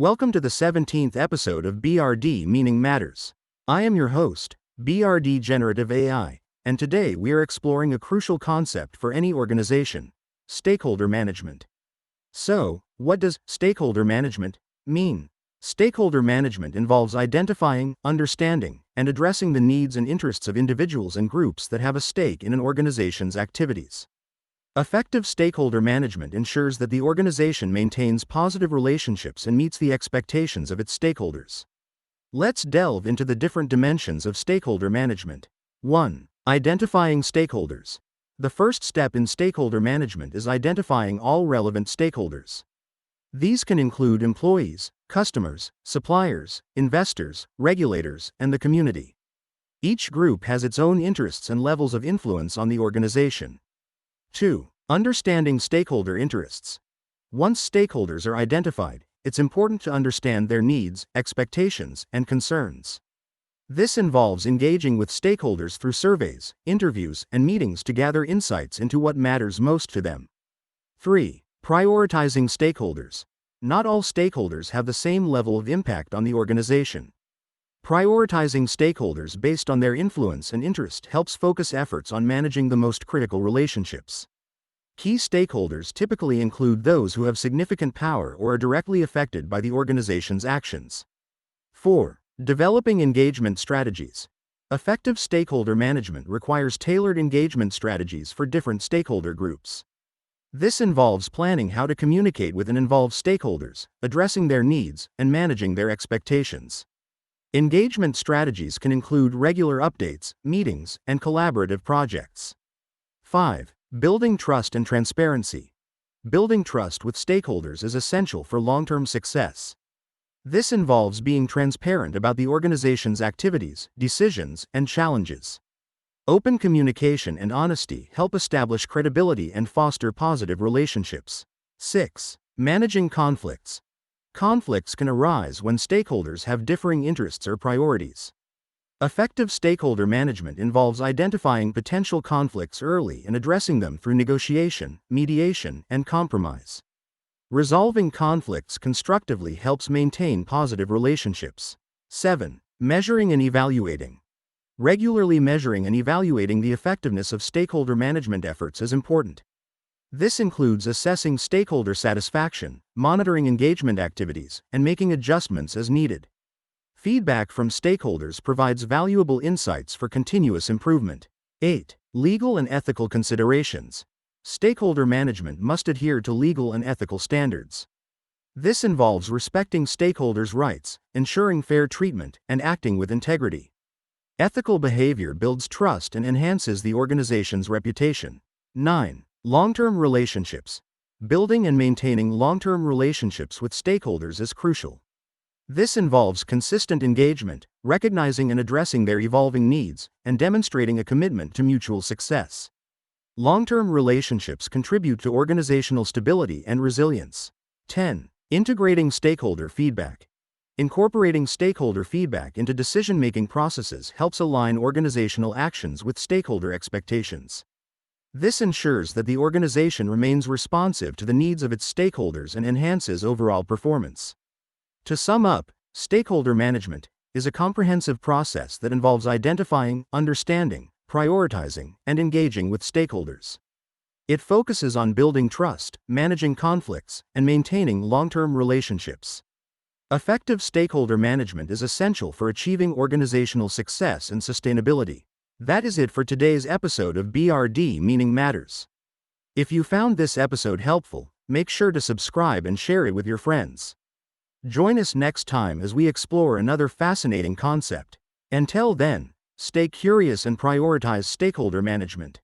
Welcome to the 17th episode of BRD Meaning Matters. I am your host, BRD Generative AI, and today we are exploring a crucial concept for any organization: stakeholder management. So, what does stakeholder management mean? Stakeholder management involves identifying, understanding, and addressing the needs and interests of individuals and groups that have a stake in an organization's activities. Effective stakeholder management ensures that the organization maintains positive relationships and meets the expectations of its stakeholders. Let's delve into the different dimensions of stakeholder management. 1. Identifying stakeholders. The first step in stakeholder management is identifying all relevant stakeholders. These can include employees, customers, suppliers, investors, regulators, and the community. Each group has its own interests and levels of influence on the organization. 2. Understanding stakeholder interests. Once stakeholders are identified, it's important to understand their needs, expectations, and concerns. This involves engaging with stakeholders through surveys, interviews, and meetings to gather insights into what matters most to them. 3. Prioritizing stakeholders. Not all stakeholders have the same level of impact on the organization. Prioritizing stakeholders based on their influence and interest helps focus efforts on managing the most critical relationships. Key stakeholders typically include those who have significant power or are directly affected by the organization's actions. 4. Developing engagement strategies. Effective stakeholder management requires tailored engagement strategies for different stakeholder groups. This involves planning how to communicate with and involve stakeholders, addressing their needs, and managing their expectations. Engagement strategies can include regular updates, meetings, and collaborative projects. 5. Building trust and transparency. Building trust with stakeholders is essential for long-term success. This involves being transparent about the organization's activities, decisions, and challenges. Open communication and honesty help establish credibility and foster positive relationships. 6. Managing conflicts. Conflicts can arise when stakeholders have differing interests or priorities. Effective stakeholder management involves identifying potential conflicts early and addressing them through negotiation, mediation, and compromise. Resolving conflicts constructively helps maintain positive relationships. 7. Measuring and evaluating. Regularly measuring and evaluating the effectiveness of stakeholder management efforts is important. This includes assessing stakeholder satisfaction, monitoring engagement activities, and making adjustments as needed. Feedback from stakeholders provides valuable insights for continuous improvement. 8. Legal and ethical considerations. Stakeholder management must adhere to legal and ethical standards. This involves respecting stakeholders' rights, ensuring fair treatment, and acting with integrity. Ethical behavior builds trust and enhances the organization's reputation. 9. Long-term relationships. Building and maintaining long-term relationships with stakeholders is crucial. This involves consistent engagement, recognizing and addressing their evolving needs, and demonstrating a commitment to mutual success. Long-term relationships contribute to organizational stability and resilience. 10. Integrating stakeholder feedback. Incorporating stakeholder feedback into decision-making processes helps align organizational actions with stakeholder expectations. This ensures that the organization remains responsive to the needs of its stakeholders and enhances overall performance. To sum up, stakeholder management is a comprehensive process that involves identifying, understanding, prioritizing, and engaging with stakeholders. It focuses on building trust, managing conflicts, and maintaining long-term relationships. Effective stakeholder management is essential for achieving organizational success and sustainability. That is it for today's episode of BRD Meaning Matters. If you found this episode helpful, make sure to subscribe and share it with your friends. Join us next time as we explore another fascinating concept. Until then, stay curious and prioritize stakeholder management.